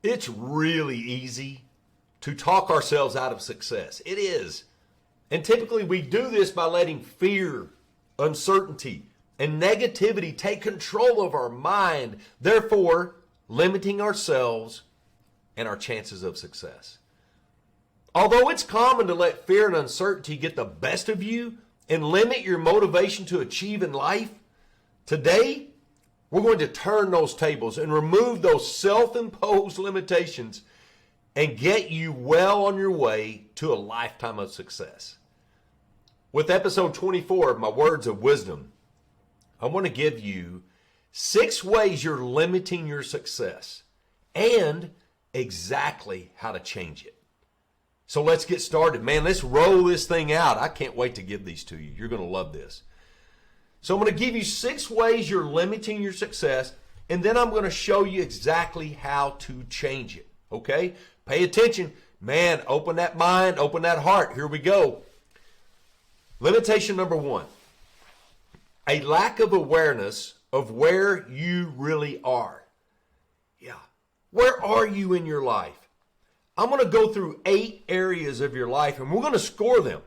It's really easy to talk ourselves out of success. It is. And typically we do this by letting fear, uncertainty, and negativity take control of our mind, therefore limiting ourselves and our chances of success. Although it's common to let fear and uncertainty get the best of you and limit your motivation to achieve in life, today we're going to turn those tables and remove those self-imposed limitations and get you well on your way to a lifetime of success. With episode 24 of My Words of Wisdom, I want to give you 6 ways you're limiting your success and exactly how to change it. So let's get started. Man, let's roll this thing out. I can't wait to give these to you. You're going to love this. So I'm going to give you 6 ways you're limiting your success, and then I'm going to show you exactly how to change it. Okay? Pay attention. Man, open that mind, open that heart. Here we go. Limitation number 1. A lack of awareness of where you really are. Yeah. Where are you in your life? I'm going to go through 8 areas of your life, and we're going to score them.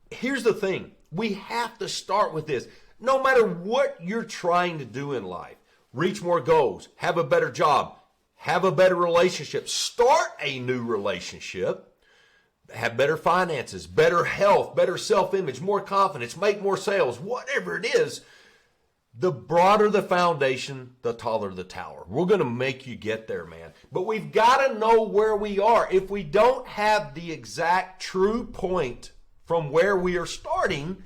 Here's the thing. We have to start with this. No matter what you're trying to do in life, reach more goals, have a better job, have a better relationship, start a new relationship, have better finances, better health, better self-image, more confidence, make more sales, whatever it is, the broader the foundation, the taller the tower. We're going to make you get there, man. But we've got to know where we are. If we don't have the exact true point from where we are starting,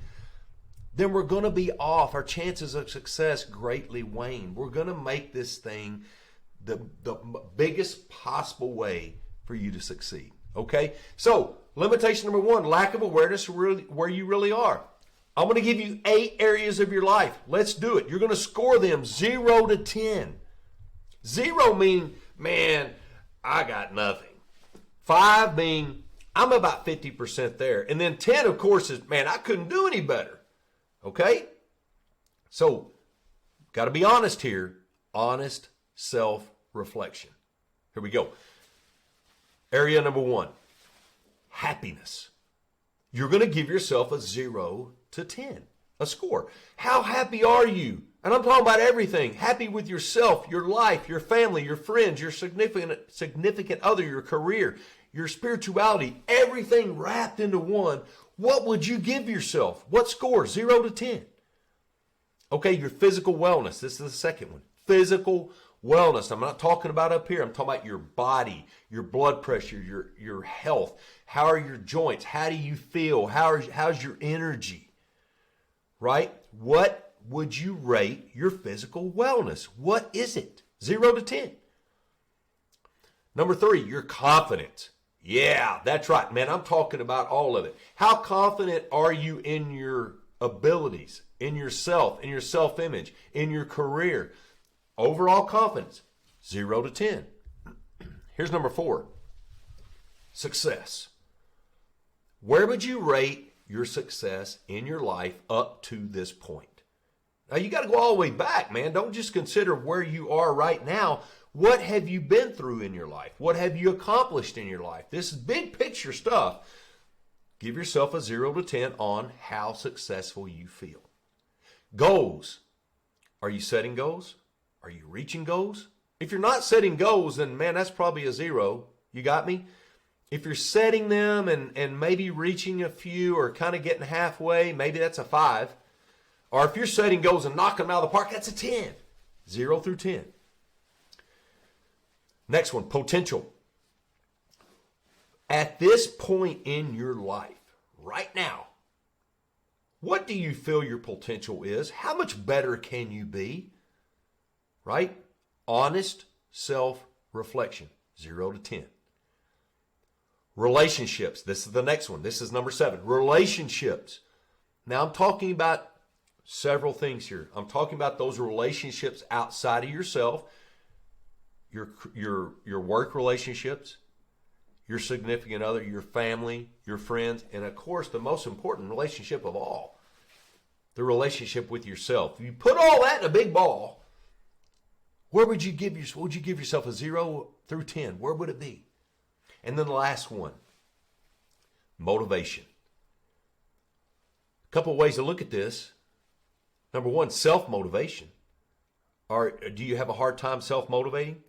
then we're going to be off. Our chances of success greatly wane. We're going to make this thing the biggest possible way for you to succeed. Okay? So, limitation number 1, lack of awareness of where you really are. I'm going to give you 8 areas of your life. Let's do it. You're going to score them 0 to 10. 0 mean, man, I got nothing. 5 mean, I'm about 50% there. And then 10, of course, is, man, I couldn't do any better. Okay? So, got to be honest here. Honest self-reflection. Here we go. Area number 1, happiness. You're going to give yourself a 0 to 10, a score. How happy are you? And I'm talking about everything. Happy with yourself, your life, your family, your friends, your significant other, your career, your spirituality, everything wrapped into one. What would you give yourself? What score? 0 to 10. Okay, your physical wellness. This is the second one. Physical wellness. I'm not talking about up here. I'm talking about your body, your blood pressure, your health. How are your joints? How do you feel? How's your energy? Right? What would you rate your physical wellness? What is it? 0 to 10. Number 3, your confidence. Yeah, that's right, man. I'm talking about all of it. How confident are you in your abilities, in yourself, in your self-image, in your career? Overall confidence, 0 to 10. Here's number 4, success. Where would you rate your success in your life up to this point? Now, you got to go all the way back, man. Don't just consider where you are right now. What have you been through in your life? What have you accomplished in your life? This is big picture stuff. Give yourself a 0 to 10 on how successful you feel. Goals. Are you setting goals? Are you reaching goals? If you're not setting goals, then man, that's probably a 0. You got me? If you're setting them and maybe reaching a few or kind of getting halfway, maybe that's a 5. Or if you're setting goals and knocking them out of the park, that's a 10. 0 through 10. Next one, potential. At this point in your life, right now, what do you feel your potential is? How much better can you be? Right? Honest self-reflection, 0 to 10. Relationships. This is the next one. This is number 7. Relationships. Now I'm talking about several things here. I'm talking about those relationships outside of yourself, your work relationships, your significant other, your family, your friends, and of course the most important relationship of all, the relationship with yourself. You put all that in a big ball, Where would you give yourself a 0 through 10? Where would it be? And then the last one, motivation. A couple of ways to look at this. Number one, self-motivation. Do you have a hard time self-motivating?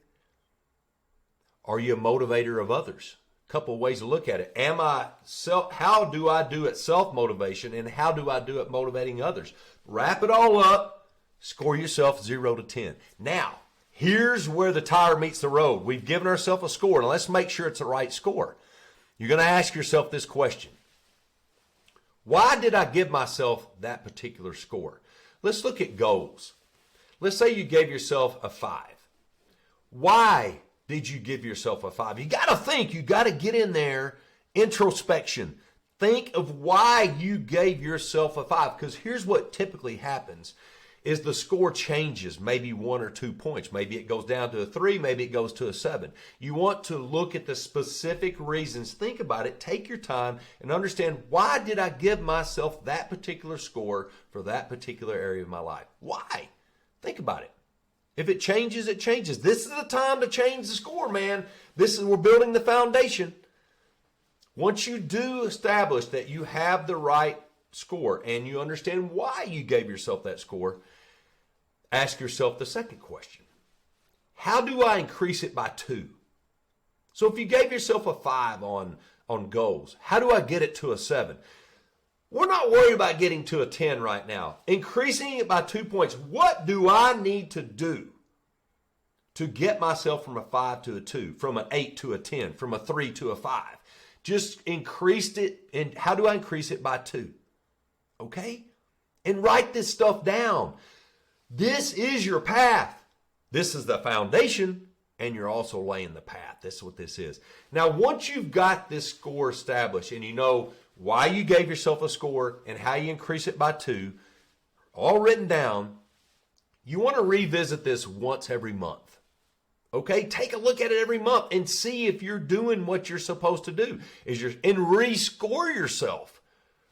Are you a motivator of others? A couple of ways to look at it. How do I do at self-motivation, and how do I do at motivating others? Wrap it all up, score yourself 0 to 10. Now, here's where the tire meets the road. We've given ourselves a score. Now let's make sure it's the right score. You're going to ask yourself this question. Why did I give myself that particular score? Let's look at goals. Let's say you gave yourself a 5. Why did you give yourself a 5? You got to think. You got to get in there. Introspection. Think of why you gave yourself a 5. Because here's what typically happens is the score changes maybe 1 or 2 points. Maybe it goes down to a 3. Maybe it goes to a 7. You want to look at the specific reasons. Think about it. Take your time and understand, why did I give myself that particular score for that particular area of my life? Why? Think about it. If it changes, it changes. This is the time to change the score, man. We're building the foundation. Once you do establish that you have the right score and you understand why you gave yourself that score, ask yourself the second question. How do I increase it by 2? So if you gave yourself a 5 on goals, how do I get it to a 7? We're not worried about getting to a 10 right now. Increasing it by 2 points. What do I need to do to get myself from a 5 to a 2, from an 8 to a 10, from a 3 to a 5? Just increased it. And how do I increase it by 2? Okay? And write this stuff down. This is your path. This is the foundation, and you're also laying the path. This is what this is. Now, once you've got this score established and you know why you gave yourself a score and how you increase it by 2, all written down, you want to revisit this once every month. Okay? Take a look at it every month and see if you're doing what you're supposed to do. And rescore yourself.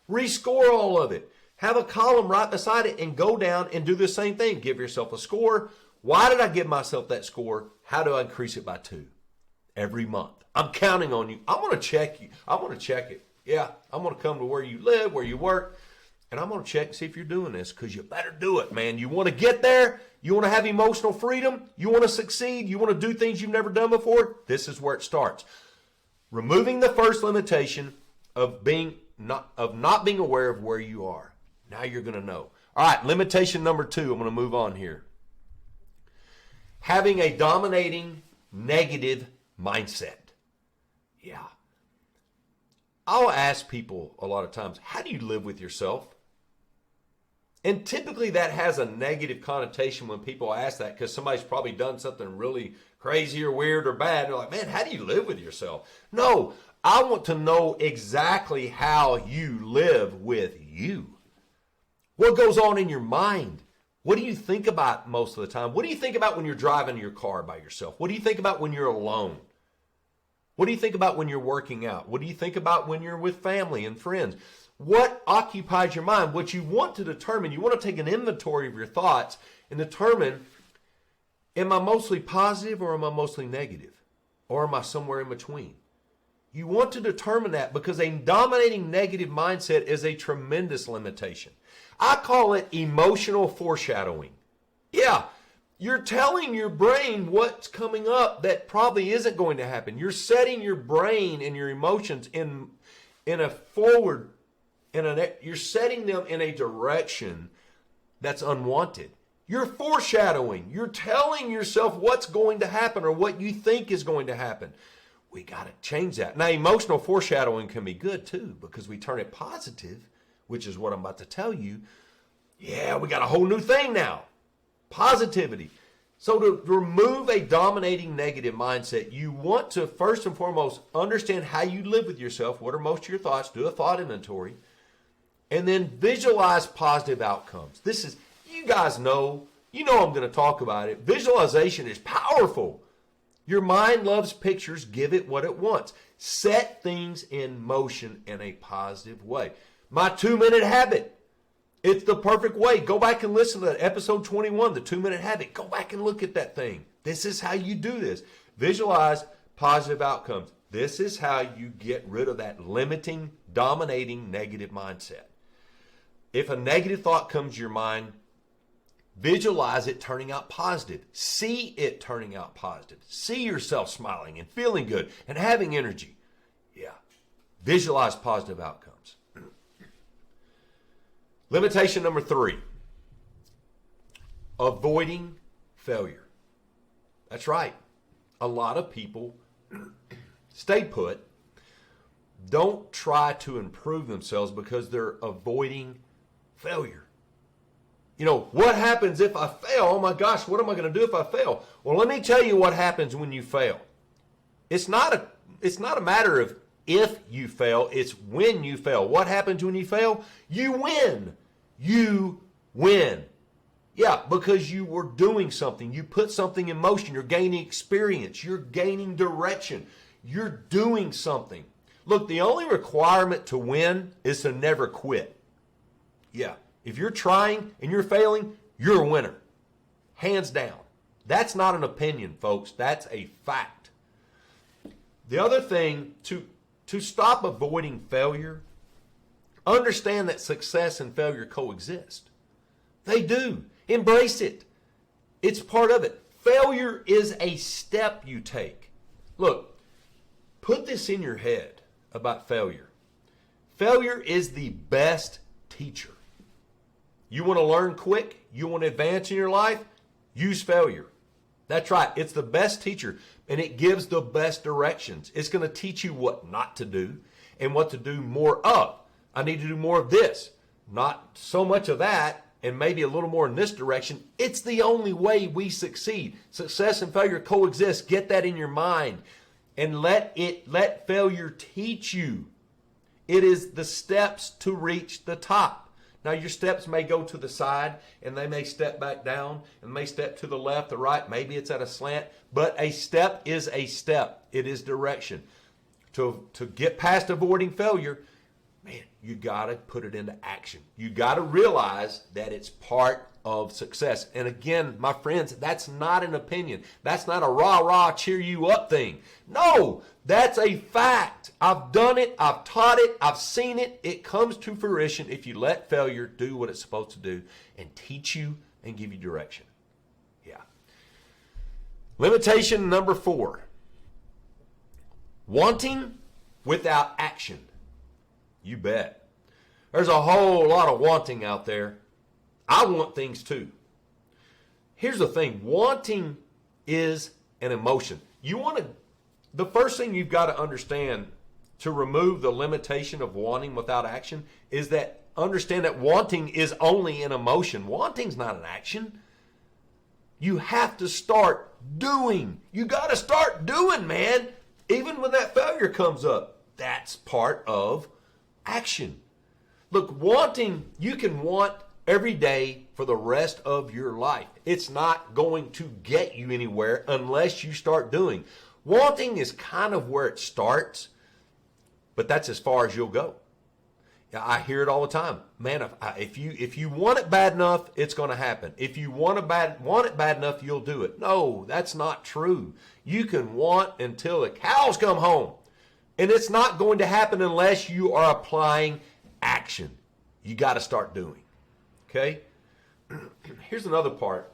Rescore all of it. Have a column right beside it and go down and do the same thing. Give yourself a score. Why did I give myself that score? How do I increase it by 2? Every month. I'm counting on you. I want to check you. I want to check it. Yeah, I'm going to come to where you live, where you work, and I'm going to check and see if you're doing this, because you better do it, man. You want to get there. You want to have emotional freedom. You want to succeed. You want to do things you've never done before. This is where it starts. Removing the first limitation of not being aware of where you are. Now you're going to know. All right, limitation number 2. I'm going to move on here. Having a dominating negative mindset. Yeah. I'll ask people a lot of times, how do you live with yourself? And typically that has a negative connotation when people ask that, because somebody's probably done something really crazy or weird or bad. They're like, man, how do you live with yourself? No, I want to know exactly how you live with you. What goes on in your mind? What do you think about most of the time? What do you think about when you're driving your car by yourself? What do you think about when you're alone? What do you think about when you're working out? What do you think about when you're with family and friends? What occupies your mind? What you want to determine, you want to take an inventory of your thoughts and determine, am I mostly positive or am I mostly negative? Or am I somewhere in between? You want to determine that, because a dominating negative mindset is a tremendous limitation. I call it emotional foreshadowing. Yeah, you're telling your brain what's coming up that probably isn't going to happen. You're setting your brain and your emotions in a forward, you're setting them in a direction that's unwanted. You're foreshadowing. You're telling yourself what's going to happen or what you think is going to happen. We got to change that. Now, emotional foreshadowing can be good too, because we turn it positive, which is what I'm about to tell you. Yeah, we got a whole new thing now. Positivity. So to remove a dominating negative mindset, you want to first and foremost understand how you live with yourself. What are most of your thoughts? Do a thought inventory. And then visualize positive outcomes. This is, you guys know, I'm going to talk about it. Visualization is powerful. Your mind loves pictures. Give it what it wants. Set things in motion in a positive way. My 2-minute habit It's the perfect way. Go back and listen to that episode 21, the 2-minute habit. Go back and look at that thing. This is how you do this. Visualize positive outcomes. This is how you get rid of that limiting, dominating, negative mindset. If a negative thought comes to your mind, visualize it turning out positive. See it turning out positive. See yourself smiling and feeling good and having energy. Yeah. Visualize positive outcomes. Limitation number 3. Avoiding failure. That's right. A lot of people stay put, don't try to improve themselves because they're avoiding failure. You know, what happens if I fail? Oh my gosh, what am I going to do if I fail? Well, let me tell you what happens when you fail. It's not a matter of if you fail, it's when you fail. What happens when you fail? You win. You win. Yeah, because you were doing something. You put something in motion. You're gaining experience. You're gaining direction. You're doing something. Look, the only requirement to win is to never quit. Yeah, if you're trying and you're failing, you're a winner. Hands down. That's not an opinion, folks. That's a fact. The other thing, to stop avoiding failure, understand that success and failure coexist. They do. Embrace it. It's part of it. Failure is a step you take. Look, put this in your head about failure. Failure is the best teacher. You want to learn quick? You want to advance in your life? Use failure. That's right. It's the best teacher, and it gives the best directions. It's going to teach you what not to do and what to do more of. I need to do more of this, not so much of that, and maybe a little more in this direction. It's the only way we succeed. Success and failure coexist. Get that in your mind and let failure teach you. It is the steps to reach the top. Now your steps may go to the side and they may step back down and may step to the left or right. Maybe it's at a slant, but a step is a step. It is direction. To get past avoiding failure, man, you got to put it into action. You got to realize that it's part of success. And again, my friends, that's not an opinion. That's not a rah-rah cheer you up thing. No, that's a fact. I've done it. I've taught it. I've seen it. It comes to fruition if you let failure do what it's supposed to do and teach you and give you direction. Yeah. Limitation number 4. Wanting without action. You bet. There's a whole lot of wanting out there. I want things too. Here's the thing. Wanting is an emotion. The first thing you've got to understand to remove the limitation of wanting without action is that understand that wanting is only an emotion. Wanting's not an action. You have to start doing. You got to start doing, man. Even when that failure comes up, that's part of action. Look, wanting, you can want every day for the rest of your life. It's not going to get you anywhere unless you start doing. Wanting is kind of where it starts, but that's as far as you'll go. I hear it all the time. Man, if you want it bad enough, it's going to happen. If you want it bad enough, you'll do it. No, that's not true. You can want until the cows come home. And it's not going to happen unless you are applying action. You got to start doing. Okay? Here's another part.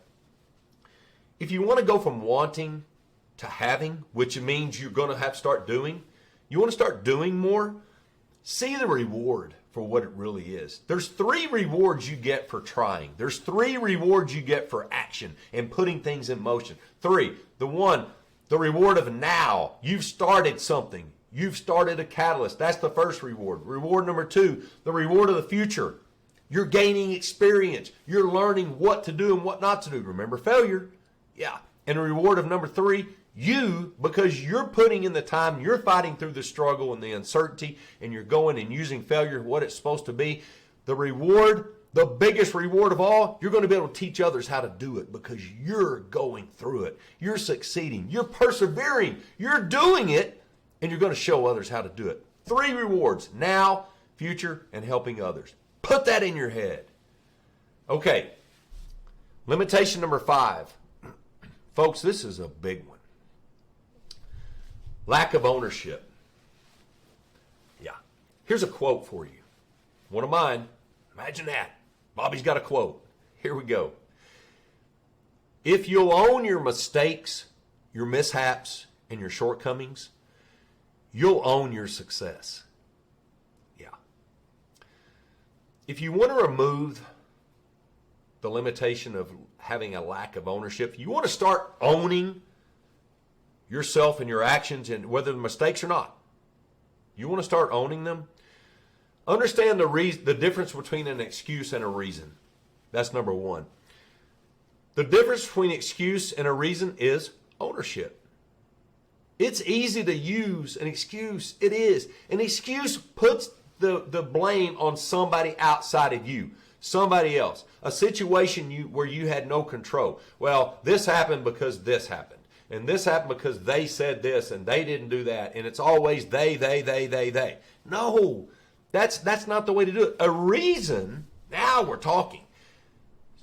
If you want to go from wanting to having, which means you're going to have to start doing, you want to start doing more, see the reward for what it really is. There's 3 rewards you get for trying. There's 3 rewards you get for action and putting things in motion. 3. The reward of now. You've started something. You've started a catalyst. That's the first reward. Reward number 2, the reward of the future. You're gaining experience. You're learning what to do and what not to do. Remember failure? Yeah. And the reward of number 3, you, because you're putting in the time, you're fighting through the struggle and the uncertainty, and you're going and using failure what it's supposed to be. The reward, the biggest reward of all, you're going to be able to teach others how to do it because you're going through it. You're succeeding. You're persevering. You're doing it, and you're going to show others how to do it. 3 rewards, now, future, and helping others. Put that in your head. Okay. Limitation number 5. Folks, this is a big one. Lack of ownership. Yeah. Here's a quote for you. One of mine. Imagine that. Bobby's got a quote. Here we go. If you'll own your mistakes, your mishaps, and your shortcomings, you'll own your success. Yeah. If you want to remove the limitation of having a lack of ownership, you want to start owning yourself and your actions, and whether the mistakes or not, you want to start owning them. Understand the difference between an excuse and a reason. That's number 1. The difference between excuse and a reason is ownership. It's easy to use an excuse. It is. An excuse puts the blame on somebody outside of you, somebody else, a situation where you had no control. Well, this happened because this happened. And this happened because they said this and they didn't do that. And it's always they. No, that's not the way to do it. A reason, now we're talking.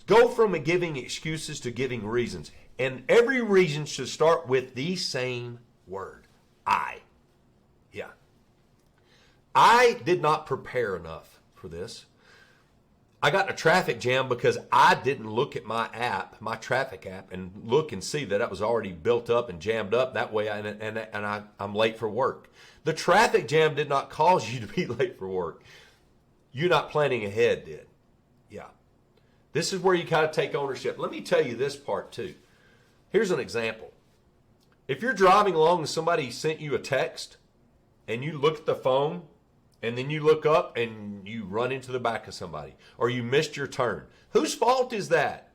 Go from giving excuses to giving reasons. And every reason should start with the same word. I. Yeah. I did not prepare enough for this. I got in a traffic jam because I didn't look at my app, my traffic app, and look and see that it was already built up and jammed up. That way I'm late for work. The traffic jam did not cause you to be late for work. You not planning ahead did. Yeah. This is where you kind of take ownership. Let me tell you this part too. Here's an example. If you're driving along and somebody sent you a text and you look at the phone and then you look up and you run into the back of somebody, or you missed your turn, whose fault is that?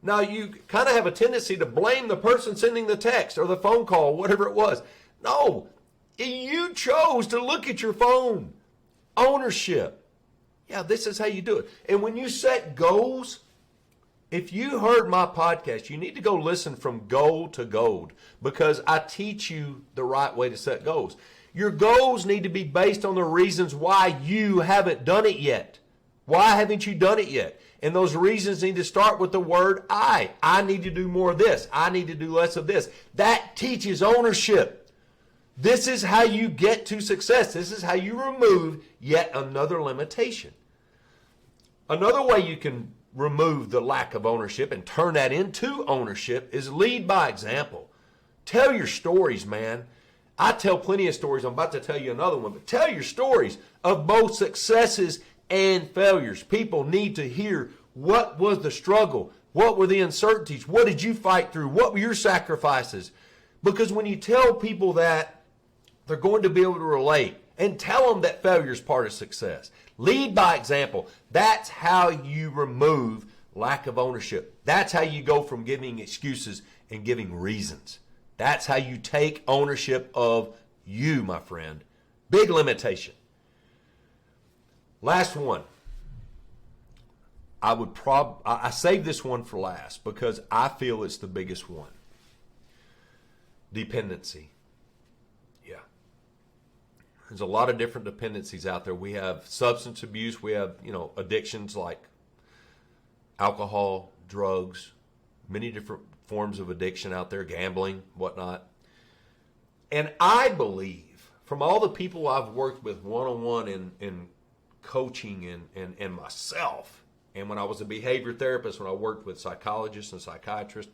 Now, you kind of have a tendency to blame the person sending the text or the phone call, whatever it was. No, you chose to look at your phone. Ownership. Yeah, this is how you do it. And when you set goals, if you heard my podcast, you need to go listen from goal to gold, because I teach you the right way to set goals. Your goals need to be based on the reasons why you haven't done it yet. Why haven't you done it yet? And those reasons need to start with the word I. I need to do more of this. I need to do less of this. That teaches ownership. This is how you get to success. This is how you remove yet another limitation. Another way you can remove the lack of ownership and turn that into ownership is lead by example. Tell your stories, man. I tell plenty of stories. I'm about to tell you another one, but tell your stories of both successes and failures. People need to hear what was the struggle, what were the uncertainties, what did you fight through, what were your sacrifices? Because when you tell people that, they're going to be able to relate, and tell them that failure is part of success. Lead by example. That's how you remove lack of ownership. That's how you go from giving excuses and giving reasons. That's how you take ownership of you, my friend. Big limitation. Last one. I saved this one for last because I feel it's the biggest one. Dependency. Yeah. There's a lot of different dependencies out there. We have substance abuse. We have, addictions like alcohol, drugs, many different forms of addiction out there, gambling, whatnot. And I believe, from all the people I've worked with one-on-one in coaching and myself, and when I was a behavior therapist, when I worked with psychologists and psychiatrists,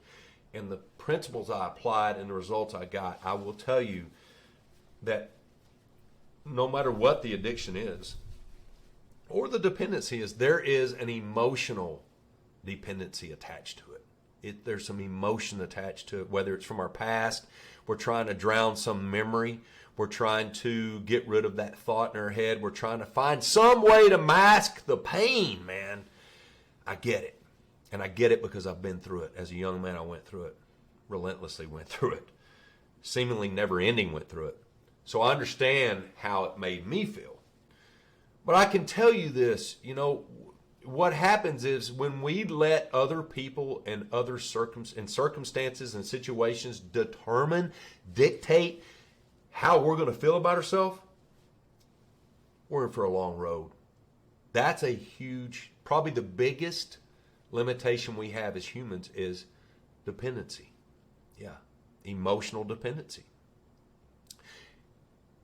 and the principles I applied and the results I got, I will tell you that no matter what the addiction is or the dependency is, there is an emotional dependency attached to it. There's some emotion attached to it, whether it's from our past. We're trying to drown some memory. We're trying to get rid of that thought in our head. We're trying to find some way to mask the pain, man. I get it. And I get it because I've been through it. As a young man, I went through it. Relentlessly went through it. Seemingly never ending went through it. So I understand how it made me feel. But I can tell you this, what happens is when we let other people and other circumstances and situations dictate how we're going to feel about ourselves, we're in for a long road. That's a huge probably the biggest limitation we have as humans is dependency. Yeah, emotional dependency.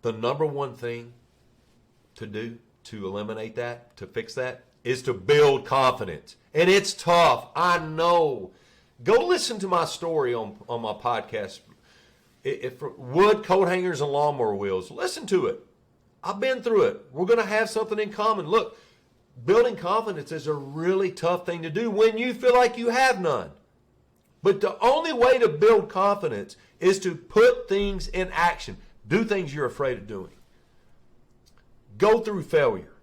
The number one thing to do to eliminate that, to fix that, is to build confidence. And it's tough, I know. Go listen to my story on my podcast. If wood, coat hangers, and lawnmower wheels, listen to it. I've been through it. We're going to have something in common. Look, building confidence is a really tough thing to do when you feel like you have none. But the only way to build confidence is to put things in action. Do things you're afraid of doing. Go through failure.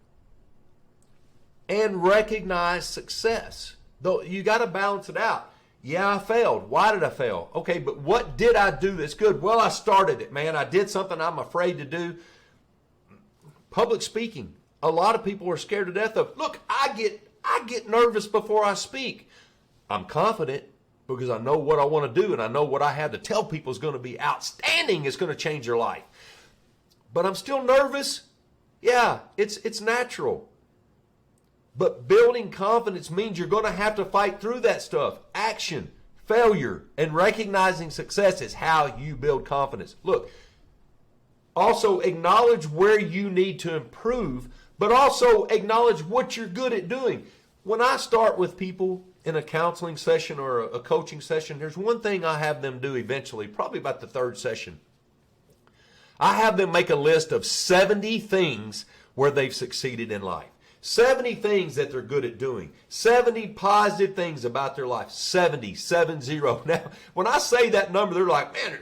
And recognize success. Though you got to balance it out. Yeah, I failed. Why did I fail? Okay, but what did I do that's good? Well, I started it, man. I did something I'm afraid to do. Public speaking. A lot of people are scared to death of. Look, I get nervous before I speak. I'm confident because I know what I want to do and I know what I have to tell people is going to be outstanding. It's going to change your life. But I'm still nervous. Yeah, it's natural. But building confidence means you're going to have to fight through that stuff. Action, failure, and recognizing success is how you build confidence. Look, also acknowledge where you need to improve, but also acknowledge what you're good at doing. When I start with people in a counseling session or a coaching session, there's one thing I have them do eventually, probably about the third session. I have them make a list of 70 things where they've succeeded in life. 70 things that they're good at doing. 70 positive things about their life. 70. Now, when I say that number, they're like, man,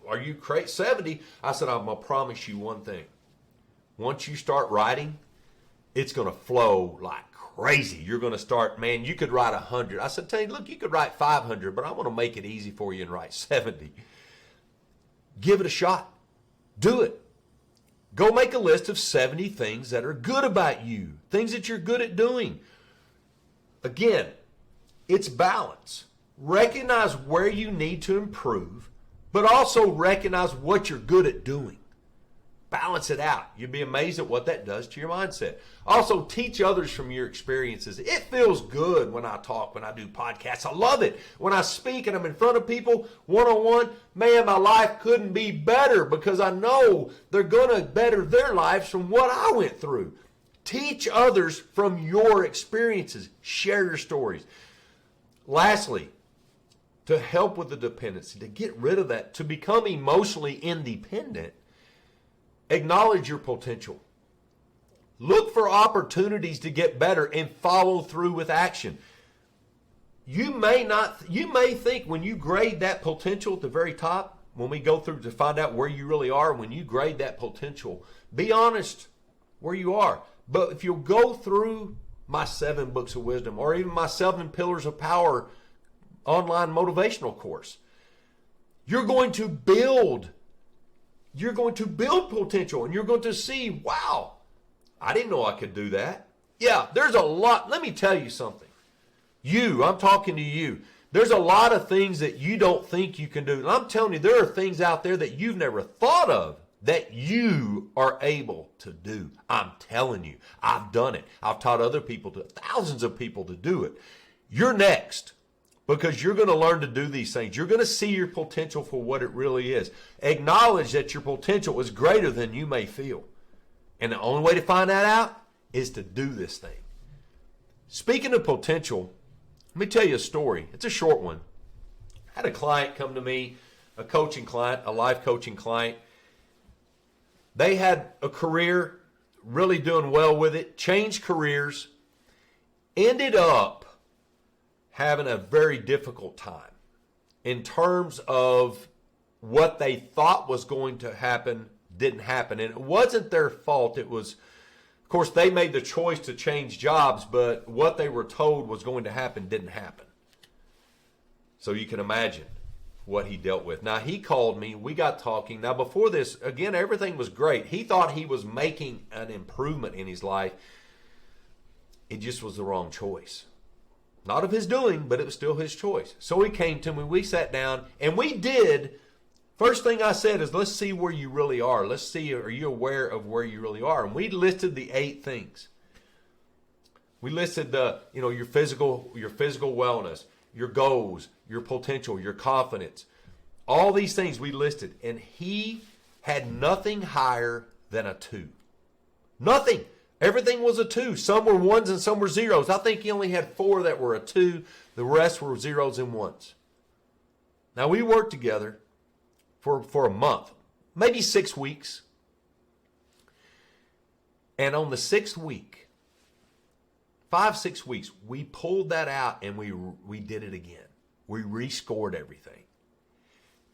are you crazy? 70? I said, I'm going to promise you one thing. Once you start writing, it's going to flow like crazy. You're going to start, man, you could write 100. I said, tell you, look, you could write 500, but I want to make it easy for you and write 70. Give it a shot. Do it. Go make a list of 70 things that are good about you, things that you're good at doing. Again, it's balance. Recognize where you need to improve, but also recognize what you're good at doing. Balance it out. You'll be amazed at what that does to your mindset. Also, teach others from your experiences. It feels good when I talk, when I do podcasts. I love it. When I speak and I'm in front of people one-on-one, man, my life couldn't be better because I know they're going to better their lives from what I went through. Teach others from your experiences. Share your stories. Lastly, to help with the dependency, to get rid of that, to become emotionally independent, acknowledge your potential. Look for opportunities to get better and follow through with action. You may think when you grade that potential at the very top, when we go through to find out where you really are, when you grade that potential, be honest where you are. But if you'll go through my 7 books of wisdom or even my 7 pillars of power online motivational course, you're going to build potential and you're going to see, wow, I didn't know I could do that. Yeah, there's a lot. Let me tell you something. I'm talking to you. There's a lot of things that you don't think you can do. And I'm telling you, there are things out there that you've never thought of that you are able to do. I'm telling you, I've done it. I've taught other people, thousands of people to do it. You're next. Because you're going to learn to do these things. You're going to see your potential for what it really is. Acknowledge that your potential is greater than you may feel. And the only way to find that out is to do this thing. Speaking of potential, let me tell you a story. It's a short one. I had a client come to me, a coaching client, a life coaching client. They had a career, really doing well with it, changed careers, ended up having a very difficult time in terms of what they thought was going to happen didn't happen. And it wasn't their fault. It was, of course, they made the choice to change jobs, but what they were told was going to happen didn't happen. So you can imagine what he dealt with. Now, he called me. We got talking. Now, before this, again, everything was great. He thought he was making an improvement in his life. It just was the wrong choice. Not of his doing, but it was still his choice. So he came to me, we sat down, and we did. First thing I said is, let's see where you really are. Let's see, are you aware of where you really are? And we listed the 8 things. We listed your physical wellness, your goals, your potential, your confidence. All these things we listed, and he had nothing higher than a 2. Nothing. Everything was a 2. Some were 1s and some were 0s. I think he only had 4 that were a 2. The rest were 0s and 1s. Now, we worked together for a month, maybe 6 weeks. And on the 6th week, 5-6 weeks, we pulled that out and we did it again. We rescored everything.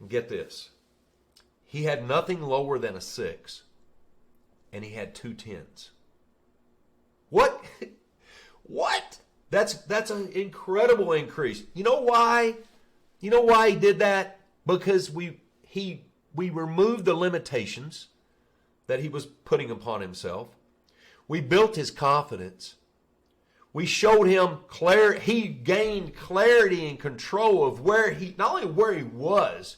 And get this. He had nothing lower than a 6, and he had 2 10s. What? What? That's an incredible increase. You know why? You know why he did that? Because we removed the limitations that he was putting upon himself. We built his confidence. We showed him he gained clarity and control of not only where he was,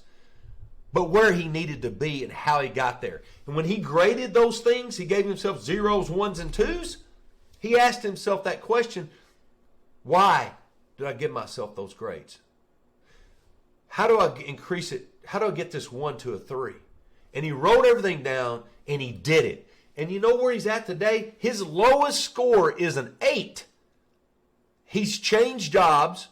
but where he needed to be and how he got there. And when he graded those things, he gave himself 0s, 1s, and 2s. He asked himself that question, why did I give myself those grades? How do I increase it? How do I get this 1 to a 3? And he wrote everything down, and he did it. And you know where he's at today? His lowest score is an 8. He's changed jobs.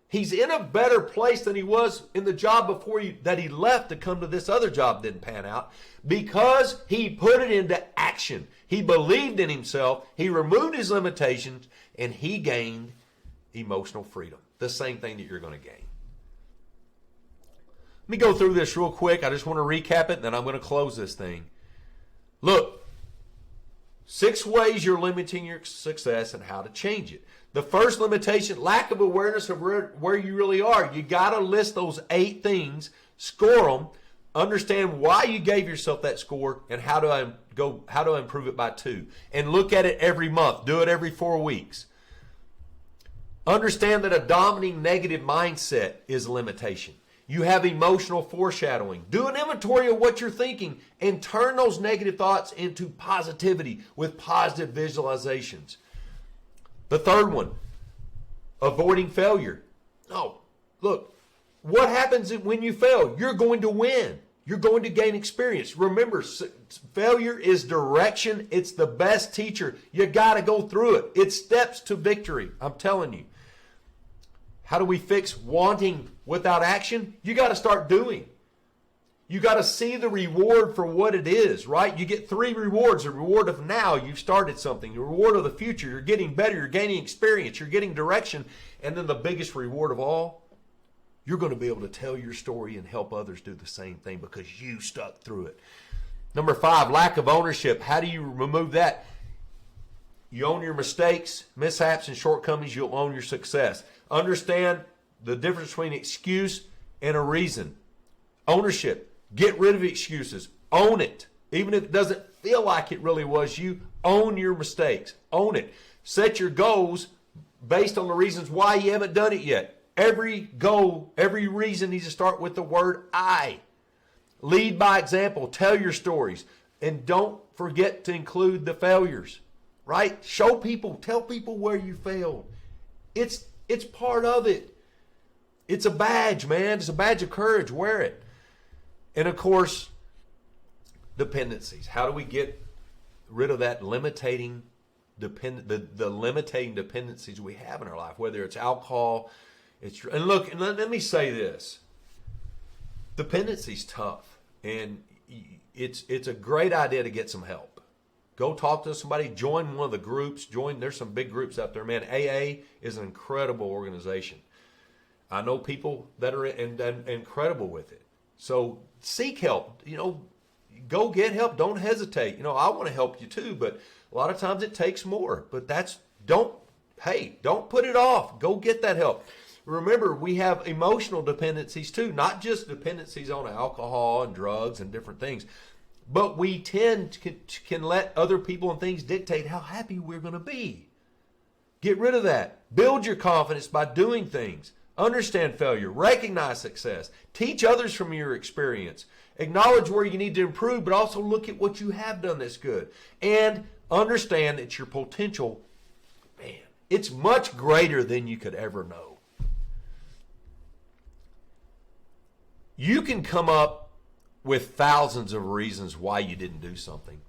He's in a better place than he was in the job before that he left to come to this other job didn't pan out, because he put it into action. He believed in himself. He removed his limitations, and he gained emotional freedom. The same thing that you're going to gain. Let me go through this real quick. I just want to recap it, and then I'm going to close this thing. Look, 6 ways you're limiting your success and how to change it. The first limitation, lack of awareness of where you really are. You got to list those 8 things, score them, understand why you gave yourself that score, and how to improve it by 2. And look at it every month. Do it every 4 weeks. Understand that a dominating negative mindset is a limitation. You have emotional foreshadowing. Do an inventory of what you're thinking and turn those negative thoughts into positivity with positive visualizations. The third one, avoiding failure. No, look, what happens when you fail? You're going to win. You're going to gain experience. Remember, failure is direction. It's the best teacher. You got to go through it. It's steps to victory. I'm telling you. How do we fix wanting without action? You got to start doing. You got to see the reward for what it is, right? You get 3 rewards. The reward of now, you've started something. The reward of the future, you're getting better. You're gaining experience. You're getting direction. And then the biggest reward of all, you're going to be able to tell your story and help others do the same thing because you stuck through it. Number 5, lack of ownership. How do you remove that? You own your mistakes, mishaps, and shortcomings. You'll own your success. Understand the difference between excuse and a reason. Ownership. Get rid of excuses. Own it. Even if it doesn't feel like it really was you, own your mistakes. Own it. Set your goals based on the reasons why you haven't done it yet. Every goal, every reason needs to start with the word I. Lead by example. Tell your stories. And don't forget to include the failures. Right? Show people. Tell people where you failed. It's part of it. It's a badge, man. It's a badge of courage. Wear it. And of course, dependencies. How do we get rid of that limiting dependencies we have in our life? Whether it's alcohol, and look, and let me say this: dependency's tough, and it's a great idea to get some help. Go talk to somebody. Join one of the groups. There's some big groups out there, man. AA is an incredible organization. I know people that are incredible with it. So seek help. Go get help. Don't hesitate. I want to help you too, but a lot of times it takes more. But don't put it off. Go get that help. Remember, we have emotional dependencies too, not just dependencies on alcohol and drugs and different things. But we can let other people and things dictate how happy we're going to be. Get rid of that. Build your confidence by doing things. Understand failure. Recognize success. Teach others from your experience. Acknowledge where you need to improve, but also look at what you have done that's good. And understand that your potential, man, It's much greater than you could ever know. You can come up with thousands of reasons why you didn't do something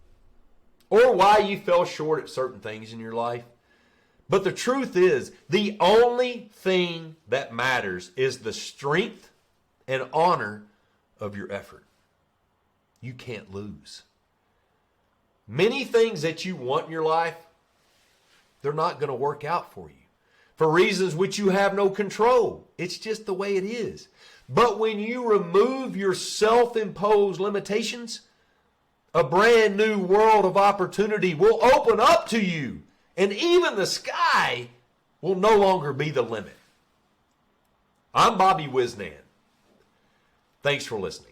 or why you fell short at certain things in your life. But the truth is, the only thing that matters is the strength and honor of your effort. You can't lose. Many things that you want in your life, they're not going to work out for you for reasons which you have no control. It's just the way it is. But when you remove your self-imposed limitations, a brand new world of opportunity will open up to you, and even the sky will no longer be the limit. I'm Bobby Wisnan. Thanks for listening.